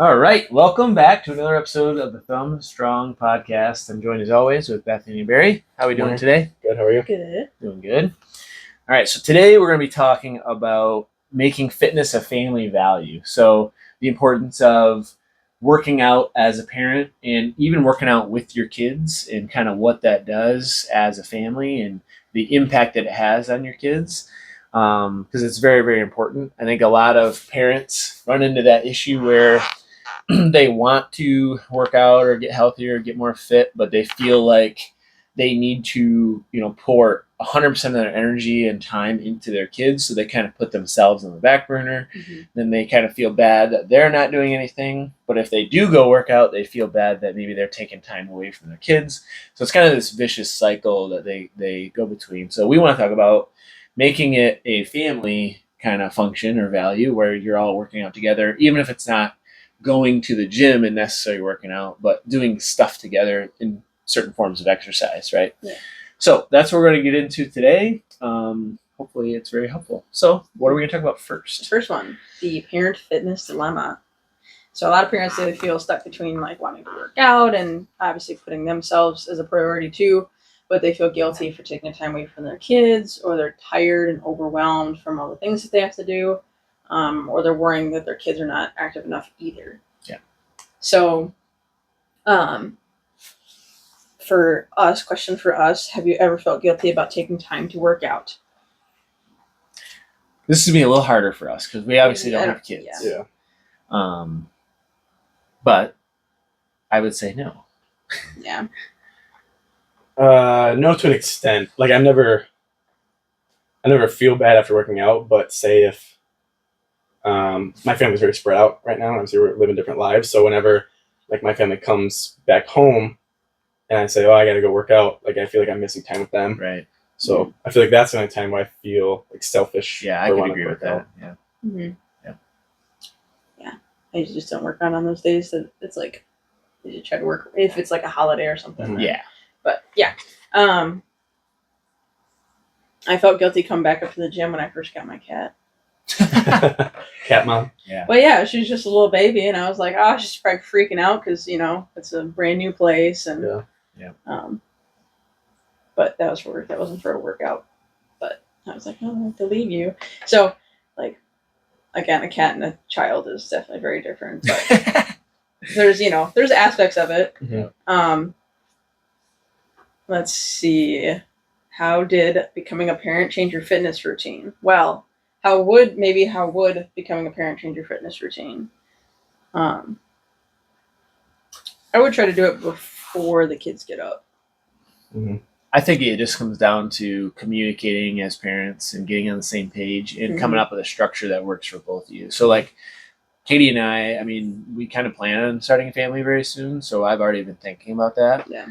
All right, welcome back to another episode of the Thumb Strong Podcast. I'm joined as always with Bethany and Barry. How are we doing Morning. today? Good. How are you? Good. Doing good. All right, so today we're going to be talking about making fitness a family value. So the importance of working out as a parent and even working out with your kids and kind of what that does as a family and the impact that it has on your kids. Because it's very, very important. I think a lot of parents run into that issue where they want to work out or get healthier, get more fit, but they feel like they need to, pour 100% of their energy and time into their kids. So they kind of put themselves on the back burner. Mm-hmm. Then they kind of feel bad that they're not doing anything. But if they do go work out, they feel bad that maybe they're taking time away from their kids. So it's kind of this vicious cycle that they go between. So we want to talk about making it a family kind of function or value where you're all working out together, even if it's not going to the gym and necessarily working out, but doing stuff together in certain forms of exercise, right? Yeah. So that's what we're going to get into today. Hopefully it's very helpful. So what are we going to talk about first? First one, the parent fitness dilemma. So a lot of parents, they feel stuck between like wanting to work out and obviously putting themselves as a priority too, but they feel guilty for taking time away from their kids, or they're tired and overwhelmed from all the things that they have to do. Or they're worrying that their kids are not active enough either. Yeah. So, question for us, have you ever felt guilty about taking time to work out? This is going to be a little harder for us because we obviously don't have kids. Yeah. But I would say no. Yeah. No, to an extent. Like I never feel bad after working out, but say if my family's very spread out right now. Obviously, we're living different lives. So whenever like my family comes back home, and I say, "Oh, I got to go work out," like I feel like I'm missing time with them. Right. So I feel like that's the only time where I feel like selfish. Yeah, I for can wanting agree to with work out. that. Yeah. Mm-hmm. Yeah. Yeah. I just don't work out on those days. That it's like you try to work if it's like a holiday or something. Mhm. then- Yeah. But yeah. I felt guilty coming back up to the gym when I first got my cat. Cat mom. Yeah. Well, yeah, she was just a little baby, and I was like, oh, she's probably freaking out because it's a brand new place, and Yeah. But that was for work. That wasn't for a workout. But I was like, oh, I have to leave you. So, like, again, a cat and a child is definitely very different. But there's aspects of it. Mm-hmm. Let's see. How did becoming a parent change your fitness routine? Well, how would becoming a parent change your fitness routine? I would try to do it before the kids get up. Mm-hmm. I think it just comes down to communicating as parents and getting on the same page and Mhm. coming up with a structure that works for both of you. So like Katie and I mean, we kind of plan on starting a family very soon. So I've already been thinking about that. Yeah.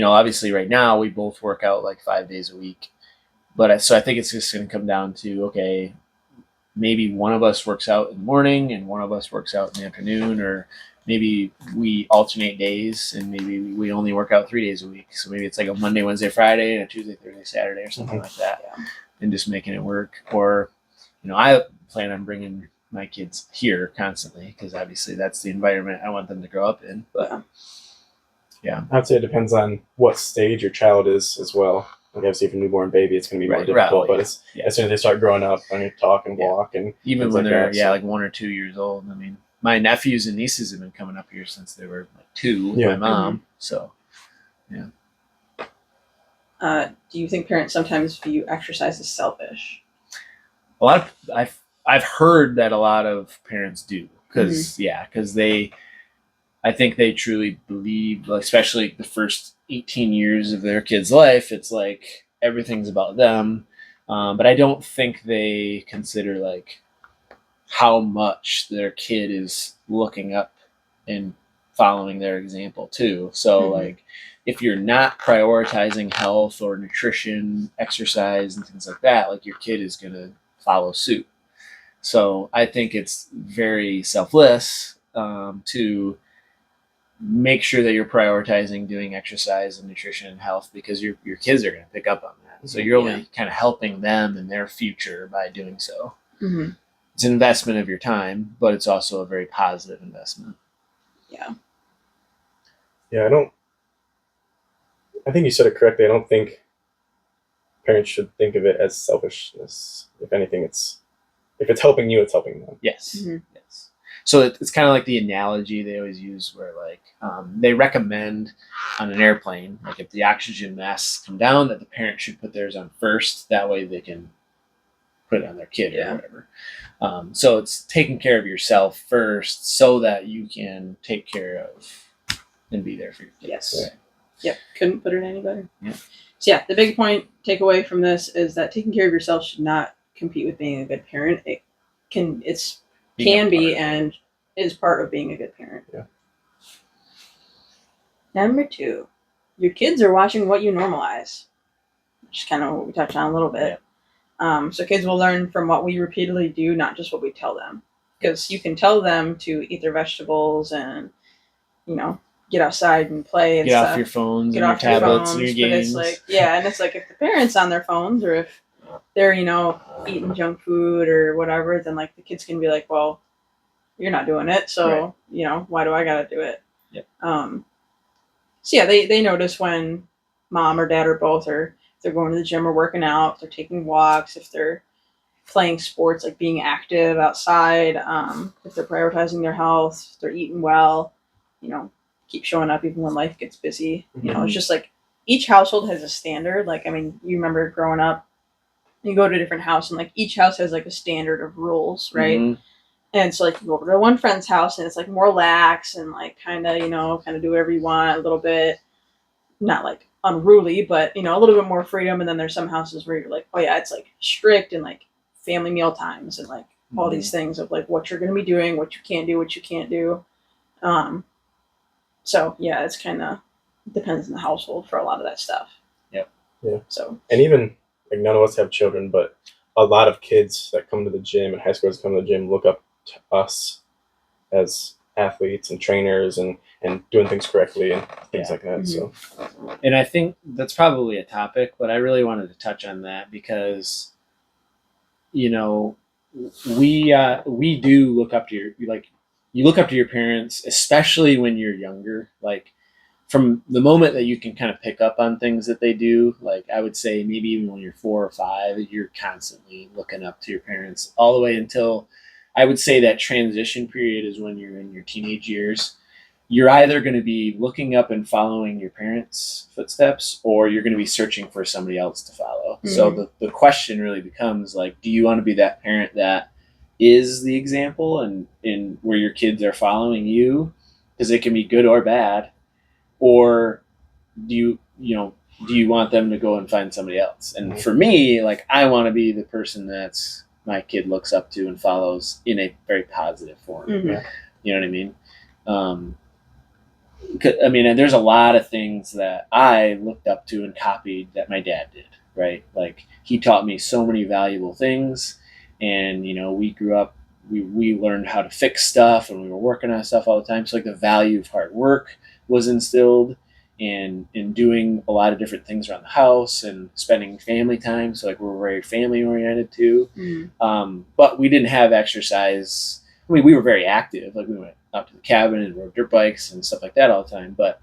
Obviously right now we both work out like 5 days a week, so I think it's just going to come down to, okay, maybe one of us works out in the morning and one of us works out in the afternoon, or maybe we alternate days and maybe we only work out 3 days a week. So maybe it's like a Monday, Wednesday, Friday, and a Tuesday, Thursday, Saturday, or something like that, Yeah. and just making it work. Or, I plan on bringing my kids here constantly because obviously that's the environment I want them to grow up in. But yeah. I'd say it depends on what stage your child is as well. Like obviously, if a newborn baby, it's going to be more Right, difficult. right, But yeah. as soon as they start growing up, and they talk and Yeah. walk, and Even things when like they're that, so- like 1 or 2 years old. I mean, my nephews and nieces have been coming up here since they were like 2 with Yeah. my mom. So Do you think parents sometimes view exercise as selfish? a lot of I've heard that a lot of parents do because I think they truly believe, especially the first 18 years of their kid's life, it's like everything's about them. But I don't think they consider like how much their kid is looking up and following their example too. So Mhm. like if you're not prioritizing health or nutrition, exercise and things like that, like your kid is going to follow suit. So I think it's very selfless to make sure that you're prioritizing doing exercise and nutrition and health because your kids are going to pick up on that. So you're only kind of helping them in their future by doing so. Mm-hmm. it's an investment of your time, but it's also a very positive investment. Yeah. Yeah, I think you said it correctly. I don't think parents should think of it as selfishness. If anything, if it's helping you, it's helping them. Yes. Mhm. Yes. So it's kind of like the analogy they always use where like they recommend on an airplane, like if the oxygen masks come down, that the parent should put theirs on first. That way they can put it on their kid Yeah. or whatever. So it's taking care of yourself first so that you can take care of and be there for your kids. Yes. Yep. Couldn't put it any better. Yeah. So yeah, the big point takeaway from this is that taking care of yourself should not compete with being a good parent. It can be and is part of being a good parent. Yeah. Number 2, your kids are watching what you normalize, which is kind of what we touched on a little bit. So kids will learn from what we repeatedly do, not just what we tell them. Because you can tell them to eat their vegetables and, get outside and play and Get stuff. off your phones Get and your off your tablets phones, and your but games. it's like, yeah, and it's like if the parent's on their phones or if they're, eating junk food or whatever, then like the kids can be like, well, you're not doing it, so why do I gotta do it? Yep. So yeah, they notice when mom or dad or both are, if they're going to the gym or working out, if they're taking walks, if they're playing sports, like being active outside, if they're prioritizing their health, if they're eating well, keep showing up even when life gets busy. It's just like each household has a standard. Like, I mean, you remember growing up, you go to a different house and like each house has like a standard of rules, right? Mhm. And so like you go over to one friend's house and it's like more lax and like kind of, kind of do whatever you want a little bit, not like unruly, but a little bit more freedom. And then there's some houses where you're like, oh yeah, it's like strict and like family meal times and like all these things of like what you're going to be doing, what you can't do, what you can't do. So yeah, it's kind of depends on the household for a lot of that stuff. Yep. Yeah. So, and even like none of us have children, but a lot of kids that come to the gym and high schoolers come to the gym look up to us as athletes and trainers and doing things correctly and things like that. So, and I think that's probably a topic, but I really wanted to touch on that because, we do look up to you look up to your parents, especially when you're younger. Like from the moment that you can kind of pick up on things that they do, like I would say maybe even when you're 4 or 5, you're constantly looking up to your parents all the way until I would say that transition period is when you're in your teenage years. You're either going to be looking up and following your parents' footsteps or you're going to be searching for somebody else to follow. Mm-hmm. So the question really becomes like, do you want to be that parent that is the example and where your kids are following you? Because it can be good or bad. Or do you want them to go and find somebody else? And for me, like I want to be the person that's my kid looks up to and follows in a very positive form. Mm-hmm. Yeah. You know what I mean? And there's a lot of things that I looked up to and copied that my dad did, right? Like he taught me so many valuable things, and we grew up, we learned how to fix stuff, and we were working on stuff all the time. So like the value of hard work was instilled, and in doing a lot of different things around the house and spending family time. So like we're very family oriented too. Mm-hmm. But we didn't have exercise. I mean, we were very active. Like we went out to the cabin and rode dirt bikes and stuff like that all the time. But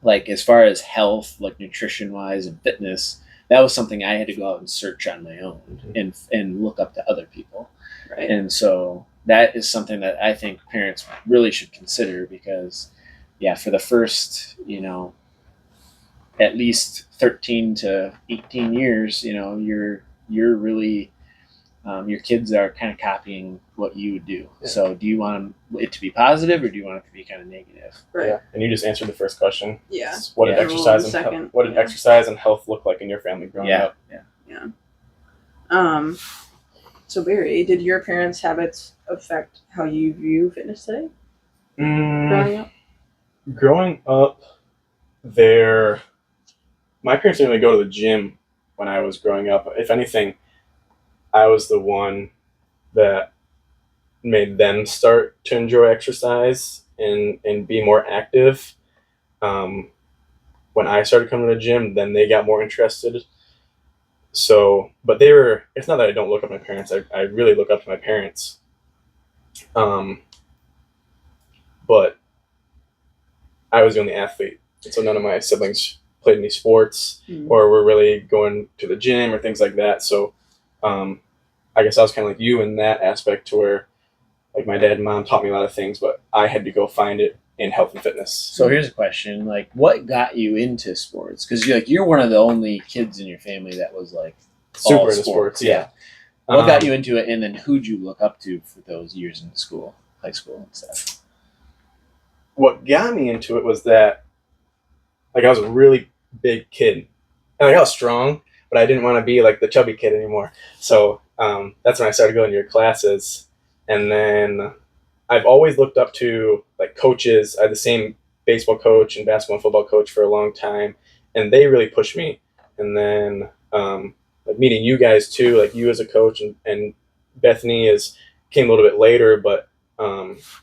like as far as health, like nutrition wise and fitness, that was something I had to go out and search on my own and look up to other people. Right. And so that is something that I think parents really should consider because, yeah, for the first, at least 13 to 18 years, you're really, your kids are kind of copying what you would do. Yeah. So do you want it to be positive or do you want it to be kind of negative? Right. Yeah. And you just answered the first question. Yeah. What did exercise and health look like in your family growing up? Yeah. So Barry, did your parents' habits affect how you view fitness today? Growing up, my parents didn't really go to the gym when I was growing up. If anything, I was the one that made them start to enjoy exercise and be more active. When I started coming to the gym, then they got more interested. So, but they were. It's not that I don't look up to my parents. I really look up to my parents. But I was the only athlete, and so none of my siblings played any sports or were really going to the gym or things like that. So, I guess I was kind of like you in that aspect, to where like my dad and mom taught me a lot of things, but I had to go find it in health and fitness. So here's a question: like, what got you into sports? Because you're one of the only kids in your family that was like Super all into sports, yeah. What got you into it, and then who'd you look up to for those years in school, high school and stuff? What got me into it was that, like, I was a really big kid, and like, I was strong, but I didn't want to be like the chubby kid anymore. So that's when I started going to your classes, and then I've always looked up to like coaches. I had the same baseball coach and basketball and football coach for a long time, and they really pushed me. And then like meeting you guys too, like you as a coach, and Bethany came a little bit later, but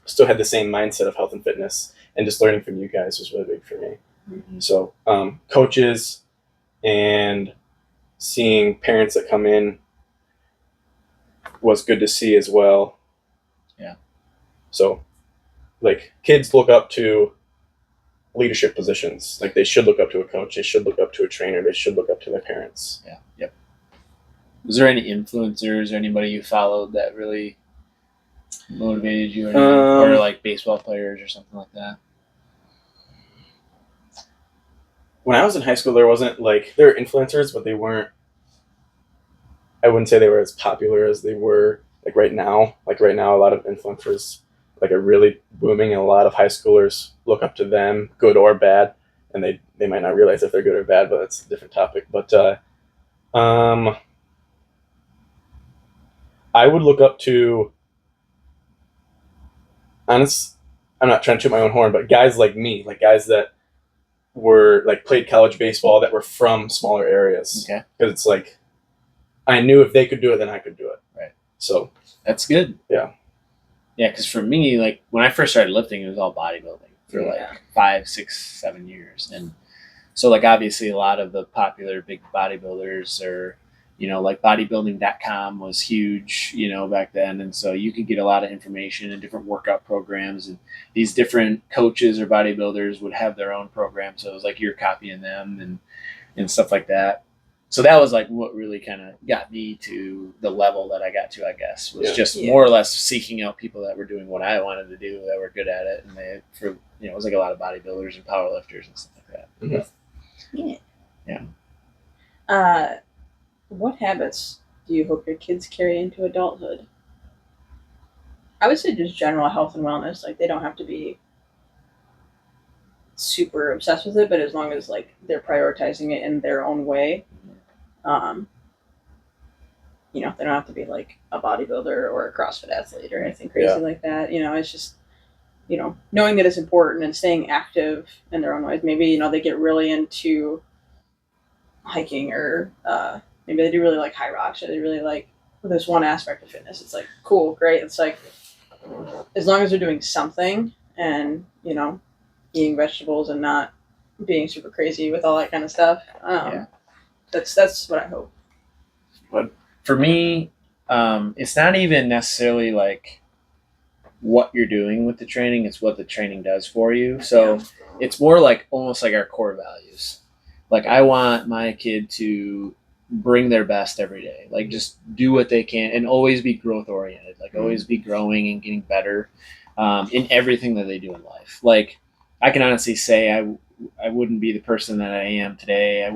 still had the same mindset of health and fitness, and just learning from you guys was really big for me. So coaches and seeing parents that come in was good to see as well. Yeah. So like kids look up to leadership positions. Like they should look up to a coach. They should look up to a trainer. They should look up to their parents. Yeah. Yep. Was there any influencers or anybody you followed that really motivated you, or like baseball players or something like that? When I was in high school, there wasn't like, there were influencers, but they weren't. I wouldn't say they were as popular as they were like right now. Like right now, a lot of influencers like are really booming, and a lot of high schoolers look up to them, good or bad, and they might not realize if they're good or bad, but that's a different topic. But I would look up to, honest, I'm not trying to toot my own horn, but guys like me, like guys that were like played college baseball that were from smaller areas. Okay. Because it's like, I knew if they could do it, then I could do it. Right. So that's good. Yeah. Yeah, because for me, like when I first started lifting, it was all bodybuilding for like 5, 6, 7 years, and so like obviously a lot of the popular big bodybuilders are, like bodybuilding.com was huge, back then, and so you could get a lot of information and different workout programs, and these different coaches or bodybuilders would have their own program, so it was like you're copying them and stuff like that. So that was like what really kind of got me to the level that I got to, I guess, was just more or less seeking out people that were doing what I wanted to do, that were good at it, and it was like a lot of bodybuilders and powerlifters and stuff like that. Mm-hmm. Yeah. What habits do you hope your kids carry into adulthood? I would say just general health and wellness. Like they don't have to be super obsessed with it, but as long as like they're prioritizing it in their own way, they don't have to be like a bodybuilder or a CrossFit athlete or anything crazy like that. It's just, knowing that it's important and staying active in their own ways. Maybe, they get really into hiking, or maybe they do really like high rocks, or they really like this one aspect of fitness. It's like, cool, great. It's like, as long as they're doing something and, eating vegetables and not being super crazy with all that kind of stuff. That's what I hope. But for me, it's not even necessarily like what you're doing with the training, it's what the training does for you. So it's more like almost like our core values. Like I want my kid to bring their best every day, like just do what they can and always be growth oriented, like always be growing and getting better in everything that they do in life. Like I can honestly say I wouldn't be the person that I am today.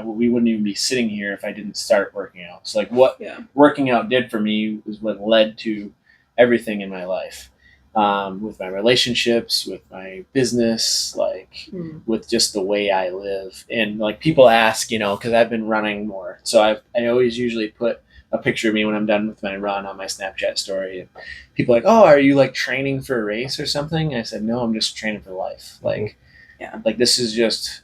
We wouldn't even be sitting here if I didn't start working out. So like what working out did for me was what led to everything in my life, with my relationships, with my business, like with just the way I live. And like people ask, because I've been running more. So I always usually put a picture of me when I'm done with my run on my Snapchat story. And people are like, oh, are you like training for a race or something? I said, no, I'm just training for life. Like this is just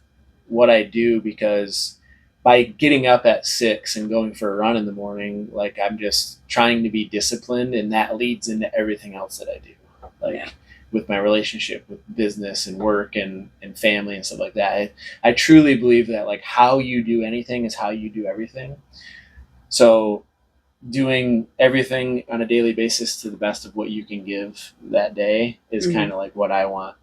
what I do, because by getting up at 6 and going for a run in the morning, like I'm just trying to be disciplined, and that leads into everything else that I do. Like with my relationship with business and work and family and stuff like that. I truly believe that like how you do anything is how you do everything. So doing everything on a daily basis to the best of what you can give that day is Mhm. kind of like what I want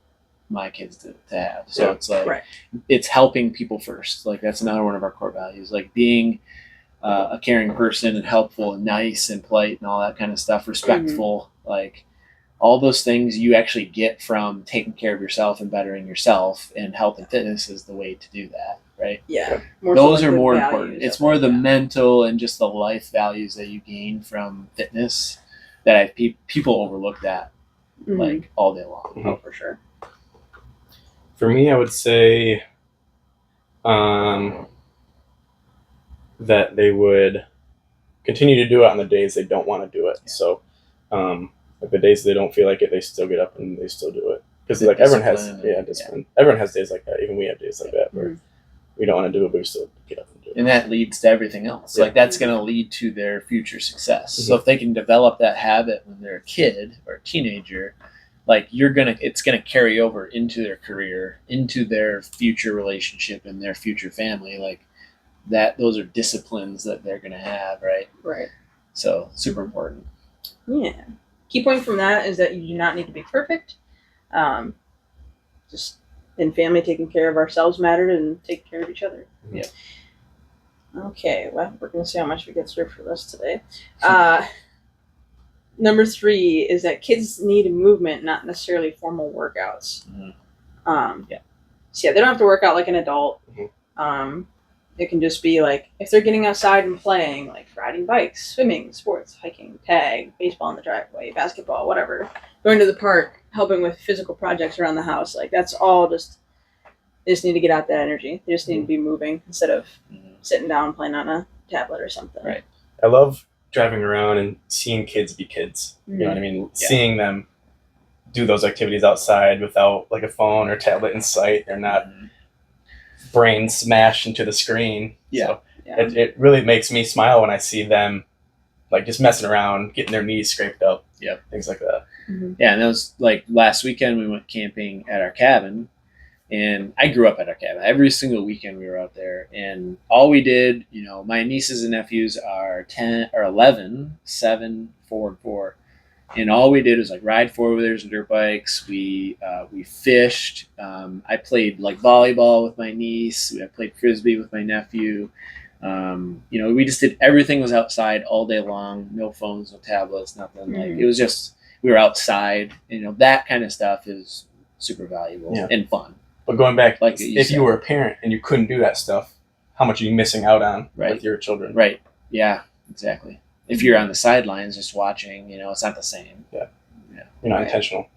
my kids to have. So Yeah. it's like Right. it's helping people first. Like that's another one of our core values. Like being a caring person and helpful and nice and polite and all that kind of stuff, respectful, like all those things you actually get from taking care of yourself and bettering yourself, and health and fitness is the way to do that, right? Yeah. Those so, are like, the more values important. It's of more it, the yeah. mental and just the life values that you gain from fitness that people overlook that Mhm. like all day long. Oh, for sure. For me, I would say that they would continue to do it on the days they don't want to do it. Yeah. So, like the days they don't feel like it, they still get up and they still do it. Because The like everyone has, discipline and- discipline. Everyone has days like that. Even we have days like that where Mhm. we don't want to do it, but we still get up and do it. And that leads to everything else. Yeah. Like that's going to lead to their future success. Mm-hmm. So if they can develop that habit when they're a kid or a teenager, like it's gonna carry over into their career, into their future relationship and their future family. Like that, those are disciplines that they're gonna have, right? Right. So super important. Yeah. Key point from that is that you do not need to be perfect. Just in family, taking care of ourselves mattered and taking care of each other. Yeah. Okay, well, we're going to see how much we get through for this today. Number 3 is that kids need movement, not necessarily formal workouts. Yeah. So, yeah, they don't have to work out like an adult. Mhm. It can just be like, if they're getting outside and playing, like riding bikes, swimming, sports, hiking, tag, baseball in the driveway, basketball, whatever, going to the park, helping with physical projects around the house, like that's all just, they just need to get out that energy. They just need to be moving instead of sitting down playing on a tablet or something. Right. I love driving around and seeing kids be kids. Mhm. You know what I mean? Yeah. Seeing them do those activities outside without like a phone or tablet in sight. They're not brain smashed into the screen. Yeah. So Yeah. it really makes me smile when I see them like just messing around, getting their knees scraped up. Yep. Things like that. Yeah, and that was like last weekend we went camping at our cabin, and I grew up at our cabin. Every single weekend we were out there, and all we did, you know, my nieces and nephews are 10 or 11, 7, 4, and 4. And all we did was like ride four-wheelers and dirt bikes. We fished. I played like volleyball with my niece. I played frisbee with my nephew. You know, we just did everything was outside all day long. No phones, no tablets, nothing. Like it was just we were outside. You know, that kind of stuff is super valuable and fun. But going back, Like you if said. you were a parent and you couldn't do that stuff, how much are you missing out on with your children? Right. Yeah. Exactly. If you're on the sidelines just watching, you know, it's not the same. Yeah. Yeah. You're not Right. intentional.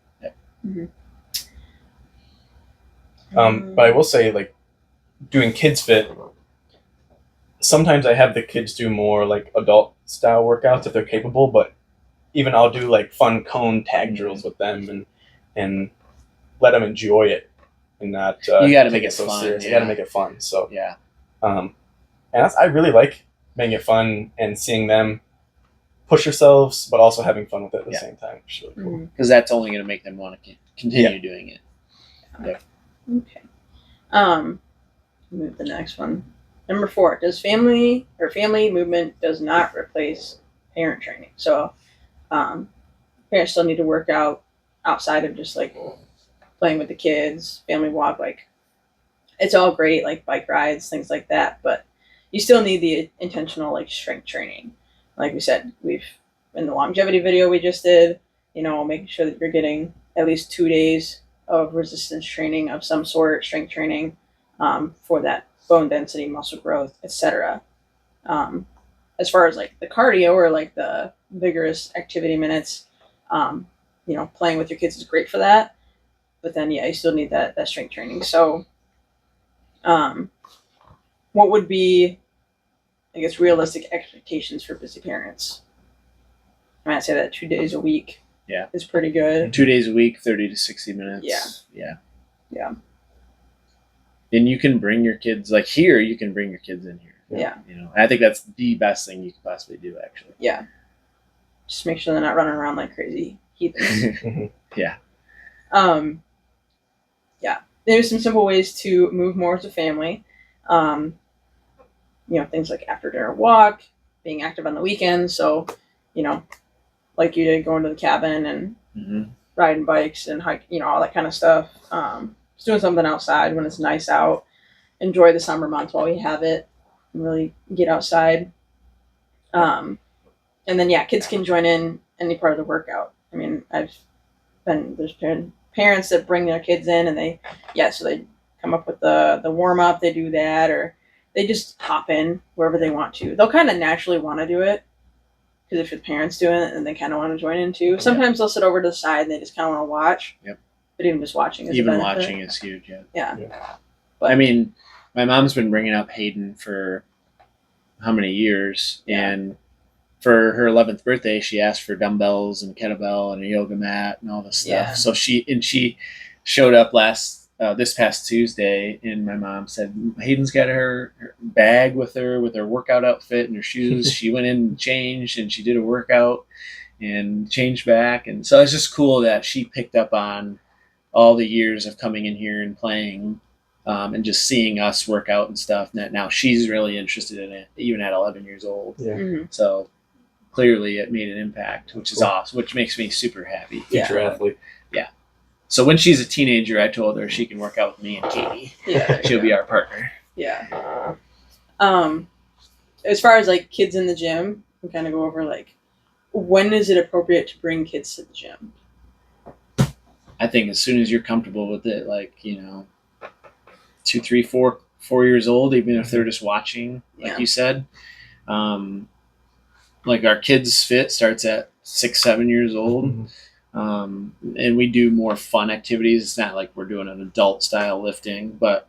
Mhm. But I will say, like, doing Kids Fit, sometimes I have the kids do more, like, adult-style workouts if they're capable, but even I'll do, like, fun cone tag drills with them and let them enjoy it and not You gotta take make it so fun, serious. yeah. You got to make it fun. So, Yeah. and I really like making it fun and seeing them push themselves, but also having fun with it at the Yeah. same time. Which is really cool. Because that's only going to make them want to continue doing it. Okay. Move the next one. Number 4, does family movement does not replace parent training. So, parents still need to work out outside of just like playing with the kids, family walk. Like, it's all great, like bike rides, things like that. But you still need the intentional like strength training. Like we said, we've in the longevity video we just did. You know, making sure that you're getting at least 2 days of resistance training of some sort, strength training, for that bone density, muscle growth, etc. As far as like the cardio or like the vigorous activity minutes, you know, playing with your kids is great for that. But then, yeah, you still need that strength training. So, what would be, I guess, realistic expectations for busy parents? I might say that 2 days a week is pretty good. 2 days a week, 30 to 60 minutes. Yeah. And you can bring your kids, like here, you can bring your kids in here. Yeah. You know, and I think that's the best thing you could possibly do, actually. Yeah. Just make sure they're not running around like crazy heathens. Yeah. Yeah, there's some simple ways to move more as a family. Um, things like after dinner walk, being active on the weekends. So, you know, like you did, going to the cabin and Mm-hmm. riding bikes and hike, all that kind of stuff. Just doing something outside when it's nice out. Enjoy the summer months while we have it. And really get outside. And then kids can join in any part of the workout. I mean, there's been parents that bring their kids in and so they come up with the warm up. They do that, or they just hop in wherever they want to. They'll kind of naturally want to do it because if the parents doing it, and they kind of want to join in too. Sometimes they'll sit over to the side and they just kind of want to watch. Yep. But even just watching is a Even benefit. watching is huge. Yeah. But I mean, my mom's been bringing up Hayden for how many years, and for her 11th birthday, she asked for dumbbells and kettlebell and a yoga mat and all this stuff. Yeah. So she showed up this past Tuesday, and my mom said Hayden's got her bag with her workout outfit and her shoes. She went in and changed, and she did a workout and changed back, and so it's just cool that she picked up on all the years of coming in here and playing. And just seeing us work out and stuff. And now she's really interested in it, even at 11 years old. Yeah. Mm-hmm. So clearly it made an impact, which is awesome, which makes me super happy. Future athlete. Yeah. So when she's a teenager, I told her she can work out with me and Katie. Yeah. She'll be our partner. Yeah. As far as like kids in the gym, we kind of go over like when is it appropriate to bring kids to the gym? I think as soon as you're comfortable with it, like 2, 3, 4 years old, even if they're just watching, like you said. Like our Kids Fit starts at 6, 7 years old. And we do more fun activities. It's not like we're doing an adult style lifting, but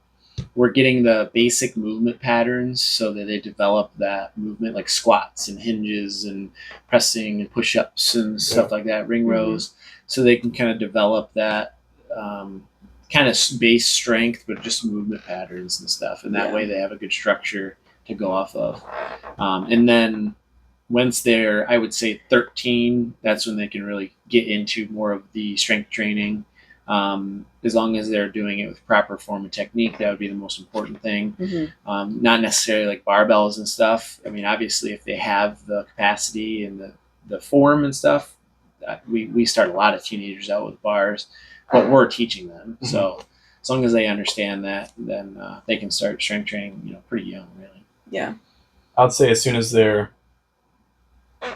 we're getting the basic movement patterns so that they develop that movement, like squats and hinges and pressing and push-ups and stuff like that, ring rows, so they can kind of develop that kind of base strength, but just movement patterns and stuff. And that way they have a good structure to go off of. And then once they're, I would say 13, that's when they can really get into more of the strength training. As long as they're doing it with proper form and technique, that would be the most important thing. Not necessarily like barbells and stuff. I mean, obviously if they have the capacity and the form and stuff, we start a lot of teenagers out with bars, but we're teaching them. So as long as they understand that, then they can start strength training, pretty young, really. Yeah. I'd say as soon as they're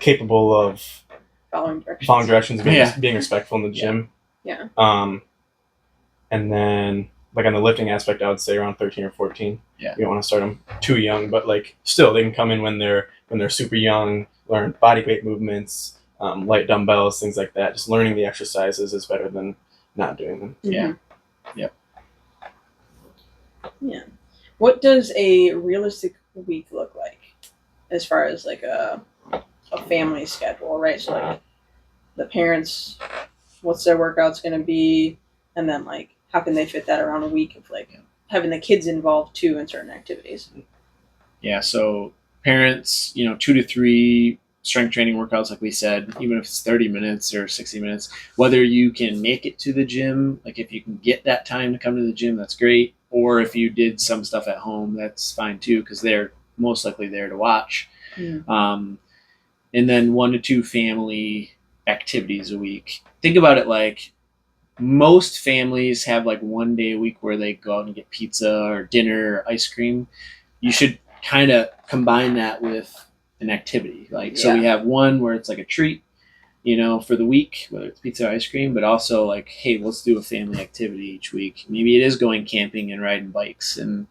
capable of following directions, being respectful in the gym. Yeah. And then like on the lifting aspect, I would say around 13 or 14. Yeah. You don't want to start them too young, but like still they can come in when they're super young, learn body weight movements, light dumbbells, things like that. Just learning the exercises is better than not doing them. Yeah. Yep. Yeah. What does a realistic week look like as far as like a family schedule, right? So like the parents, what's their workouts going to be, and then like how can they fit that around a week of like having the kids involved too in certain activities? Yeah. So parents, 2 to 3 strength training workouts, like we said, even if it's 30 minutes or 60 minutes, whether you can make it to the gym, like if you can get that time to come to the gym, that's great. Or if you did some stuff at home, that's fine too, because they're most likely there to watch. And then 1 to 2 family activities a week. Think about it like most families have like 1 day a week where they go out and get pizza or dinner or ice cream. You should kind of combine that with an activity. So we have one where it's like a treat, for the week, whether it's pizza or ice cream, but also like, hey, let's do a family activity each week. Maybe it is going camping and riding bikes and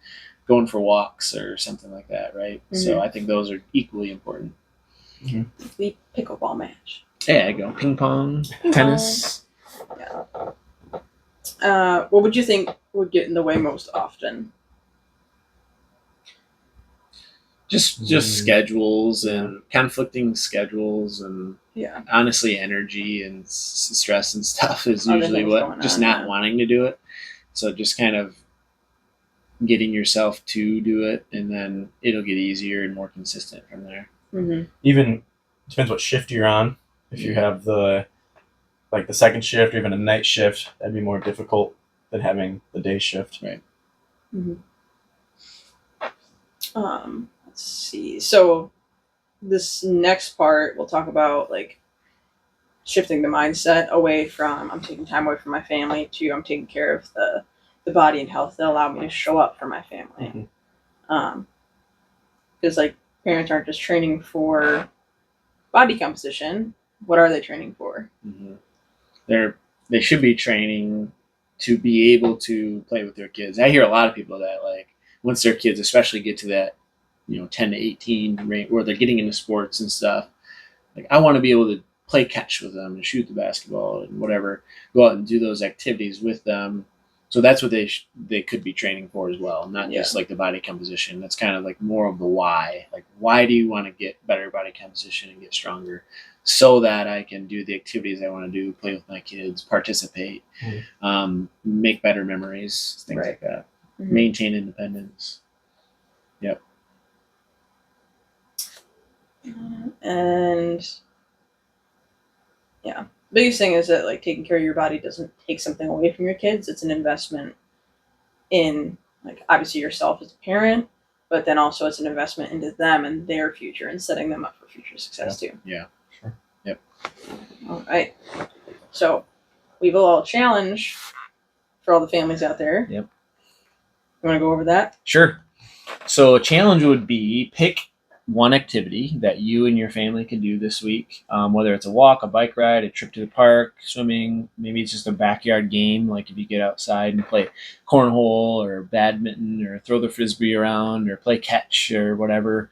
going for walks or something like that, right? So I think those are equally important. The pickleball match. Yeah, I go ping pong, tennis. Yeah. What would you think would get in the way most often? Just schedules and conflicting schedules and honestly energy and stress and stuff is usually what just not wanting to do it. So just kind of getting yourself to do it, and then it'll get easier and more consistent from there. Even depends what shift you're on. If you have the like the second shift or even a night shift, that'd be more difficult than having the day shift. Right. Let's see. So this next part, we'll talk about like shifting the mindset away from I'm taking time away from my family to I'm taking care of the body and health that allow me to show up for my family. Because like parents aren't just training for body composition. What are they training for? They should be training to be able to play with their kids. I hear a lot of people that like once their kids especially get to that 10 to 18 range where they're getting into sports and stuff, like I want to be able to play catch with them and shoot the basketball and whatever, go out and do those activities with them. So that's what they could be training for as well, not just like the body composition. That's kind of like more of the why. Like, why do you want to get better body composition and get stronger? So that I can do the activities I want to do, play with my kids, participate, make better memories, things like that. Maintain independence. Yep. And yeah, biggest thing is that like taking care of your body doesn't take something away from your kids. It's an investment in like obviously yourself as a parent, but then also it's an investment into them and their future and setting them up for future success too. Yeah. Sure. Yep. All right. So we have a little challenge for all the families out there. Yep. You want to go over that? Sure. So a challenge would be pick one activity that you and your family can do this week, whether it's a walk, a bike ride, a trip to the park, swimming, maybe it's just a backyard game, like if you get outside and play cornhole or badminton or throw the frisbee around or play catch or whatever.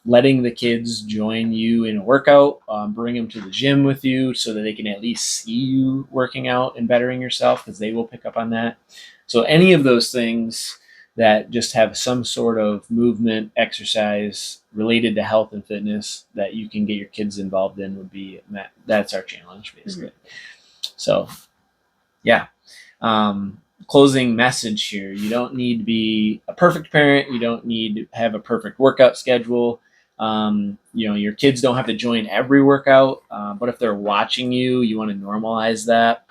Letting the kids join you in a workout, bring them to the gym with you so that they can at least see you working out and bettering yourself because they will pick up on that. So any of those things that just have some sort of movement, exercise related to health and fitness that you can get your kids involved in would be, that's our challenge basically. So yeah. Closing message here. You don't need to be a perfect parent. You don't need to have a perfect workout schedule. Your kids don't have to join every workout, but if they're watching you, you want to normalize that.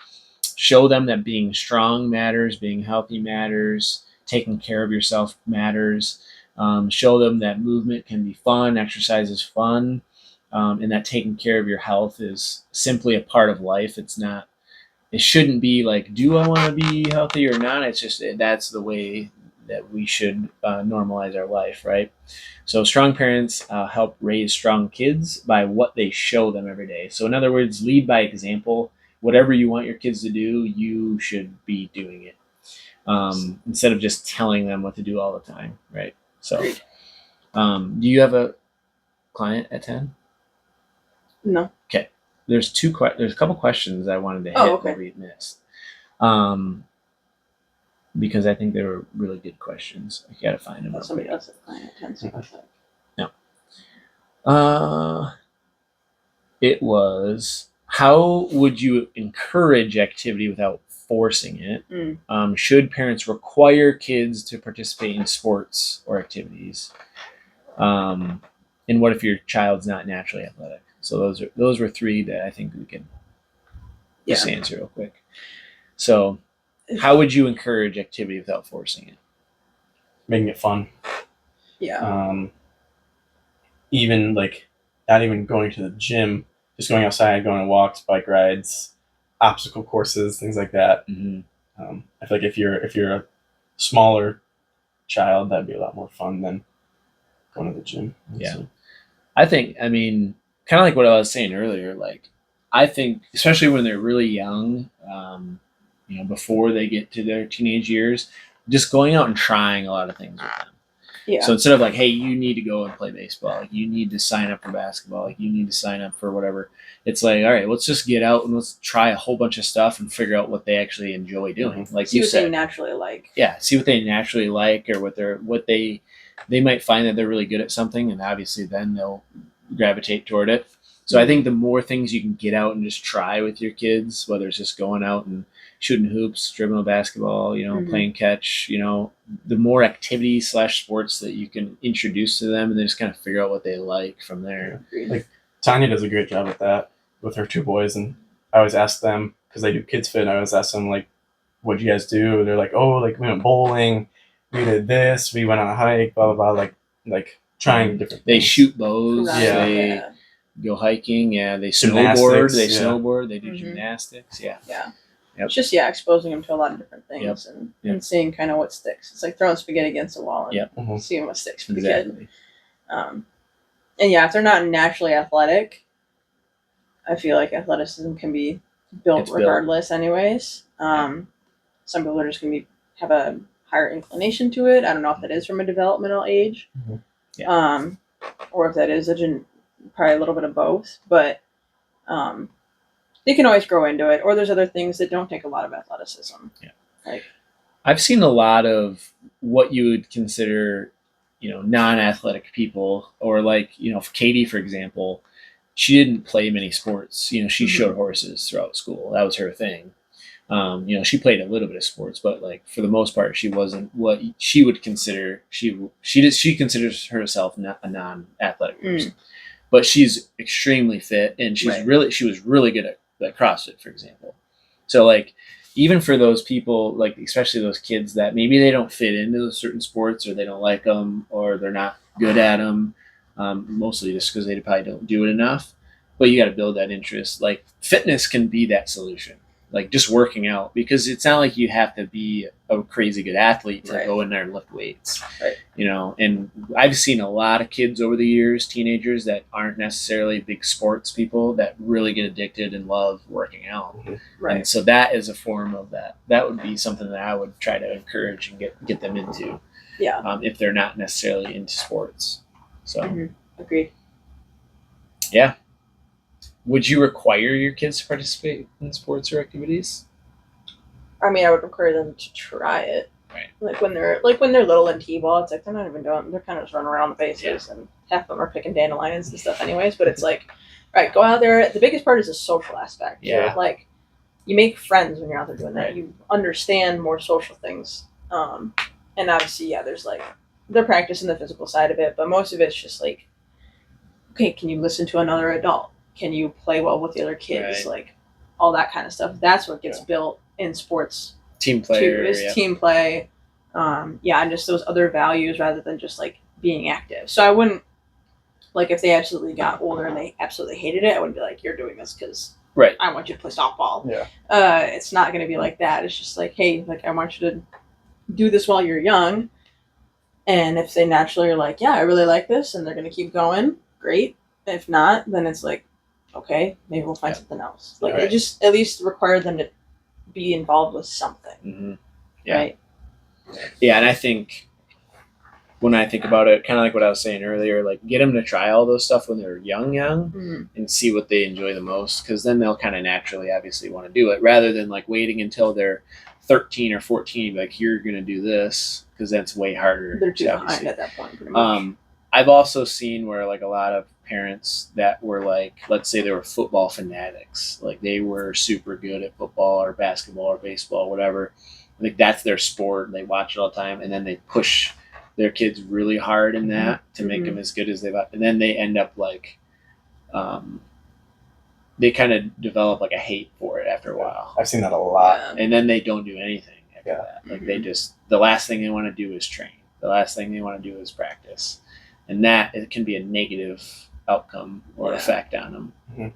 Show them that being strong matters, being healthy matters, taking care of yourself matters. Show them that movement can be fun, exercise is fun, and that taking care of your health is simply a part of life. It shouldn't be like, do I want to be healthy or not? It's just, that's the way that we should normalize our life, right? So strong parents help raise strong kids by what they show them every day. So in other words, lead by example. Whatever you want your kids to do, you should be doing it. Instead of just telling them what to do all the time, right? So, do you have a client at 10? No. Okay. There's a couple questions I wanted to hit that we missed. Because I think they were really good questions. I gotta find them. Somebody else has a client at 10. So no. It was, how would you encourage activity without forcing it? Should parents require kids to participate in sports or activities? And what if your child's not naturally athletic? So those were three that I think we can just answer real quick. So how would you encourage activity without forcing it? Making it fun. Yeah. Even like not even going to the gym, just going outside, going on walks, bike rides, obstacle courses, things like that. I feel like if you're a smaller child, that'd be a lot more fun than going to the gym. Yeah. So. I think, kind of like what I was saying earlier, like I think especially when they're really young, before they get to their teenage years, just going out and trying a lot of things with them. Yeah. So instead of like, hey, you need to go and play baseball, like you need to sign up for basketball, like you need to sign up for whatever. It's like, all right, let's just get out and let's try a whole bunch of stuff and figure out what they actually enjoy doing. Like see you said, they naturally like. Yeah, see what they naturally like, or what they might find that they're really good at something, and obviously then they'll gravitate toward it. So I think the more things you can get out and just try with your kids, whether it's just going out and shooting hoops, dribbling a basketball, playing catch, the more activities / sports that you can introduce to them, and then just kind of figure out what they like from there. Like Tanya does a great job at that with her two boys, and I always ask them, because they do kids fit, and I always ask them, like, what'd you guys do? They're like, oh, like we went bowling, we did this, we went on a hike, blah blah blah, like trying different They things. shoot bows. Yeah. They go hiking. Yeah. They Gymnastics, snowboard. They yeah. snowboard. They do Mhm. gymnastics. Yeah. Yeah. Yep. It's just exposing them to a lot of different things and seeing kind of what sticks. It's like throwing spaghetti against the wall and Yep. Mhm. seeing what sticks for the kid. Exactly. And yeah, if they're not naturally athletic, I feel like athleticism can be built It's built. regardless, anyways. Some people are just gonna have a higher inclination to it. I don't know if that is from a developmental age, Mhm. Yeah. or if that is probably a little bit of both. But they can always grow into it. Or there's other things that don't take a lot of athleticism. Yeah. Like I've seen a lot of what you would consider, non-athletic people, or like, for Katie, for example, she didn't play many sports. She Mhm. showed horses throughout school. That was her thing. She played a little bit of sports, but like for the most part, she wasn't what she would consider. She considers herself not a non-athletic person, but she's extremely fit, and she was really good at CrossFit, for example. So like, even for those people, like especially those kids that maybe they don't fit into certain sports, or they don't like them, or they're not good at them, mostly just because they probably don't do it enough. But you got to build that interest. Like fitness can be that solution. Like just working out, because it's not like you have to be a crazy good athlete to go in there and lift weights. Right. And I've seen a lot of kids over the years, teenagers that aren't necessarily big sports people, that really get addicted and love working out. Right. And so that is a form of that. That would be something that I would try to encourage and get them into. Yeah. If they're not necessarily into sports. So Agreed. Yeah. Would you require your kids to participate in sports or activities? I mean, I would require them to try it. Right. Like when they're little in t-ball, it's like they're not even doing. They're kind of just running around the bases, and half of them are picking dandelions and stuff, anyways. But it's like, all right, go out there. The biggest part is the social aspect. Yeah. So, like, you make friends when you're out there doing that. Right. You understand more social things. And obviously, there's like they're practicing the physical side of it, but most of it's just like, okay, can you listen to another adult? Can you play well with the other kids? Right. Like all that kind of stuff. That's what gets built in sports. Team player. Too, is team play. And just those other values rather than just like being active. So I wouldn't, like, if they absolutely got older and they absolutely hated it, I wouldn't be like, you're doing this because Right. I want you to play softball. Yeah. It's not going to be like that. It's just like, hey, like I want you to do this while you're young. And if they naturally are like, yeah, I really like this, and they're going to keep going, great. If not, then it's like, okay, maybe we'll find something else. Like, Right. it just at least required them to be involved with something. Mm-hmm. Yeah. Right? Yeah, and I think when I think about it, kind of like what I was saying earlier, like get them to try all those stuff when they're young, Mm-hmm. and see what they enjoy the most, because then they'll kind of naturally, obviously, want to do it, rather than like waiting until they're 13 or 14, like you're going to do this, because that's way harder. They're too behind obviously. at that point, pretty much. I've also seen where like a lot of parents that were like, let's say they were football fanatics, like they were super good at football or basketball or baseball, whatever. Like that's their sport, and they watch it all the time, and then they push their kids really hard in that to make them as good as they've, and then they end up like, they kind of develop like a hate for it after a while, I've seen that a lot. Yeah. and then they don't do anything after Yeah. that. Like they just, the last thing they want to do is train. The last thing they want to do is practice, and that it can be a negative outcome or effect on them.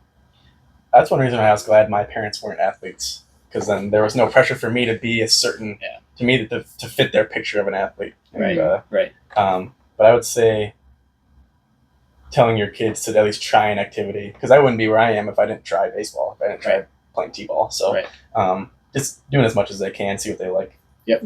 That's one reason I was glad my parents weren't athletes, because then there was no pressure for me to be a certain, to me to fit their picture of an athlete. Right. And, Right. but I would say telling your kids to at least try an activity, because I wouldn't be where I am if I didn't try baseball, if I didn't try playing t-ball. So Right. just doing as much as they can, see what they like. Yep.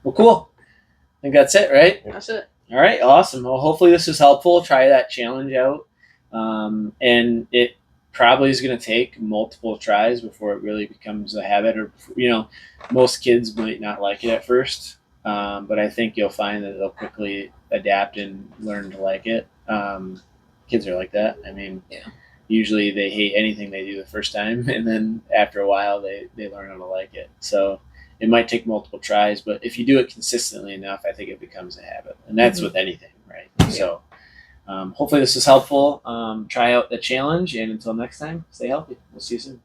Well, cool. I think that's it, right? That's it. All right, awesome. Well, hopefully this is helpful. Try that challenge out. And it probably is going to take multiple tries before it really becomes a habit, or, most kids might not like it at first. But I think you'll find that they'll quickly adapt and learn to like it. Kids are like that. I mean, usually they hate anything they do the first time, and then after a while they learn how to like it. So it might take multiple tries, but if you do it consistently enough, I think it becomes a habit. And that's with anything, right? So hopefully this is helpful. Try out the challenge, and until next time, stay healthy. We'll see you soon.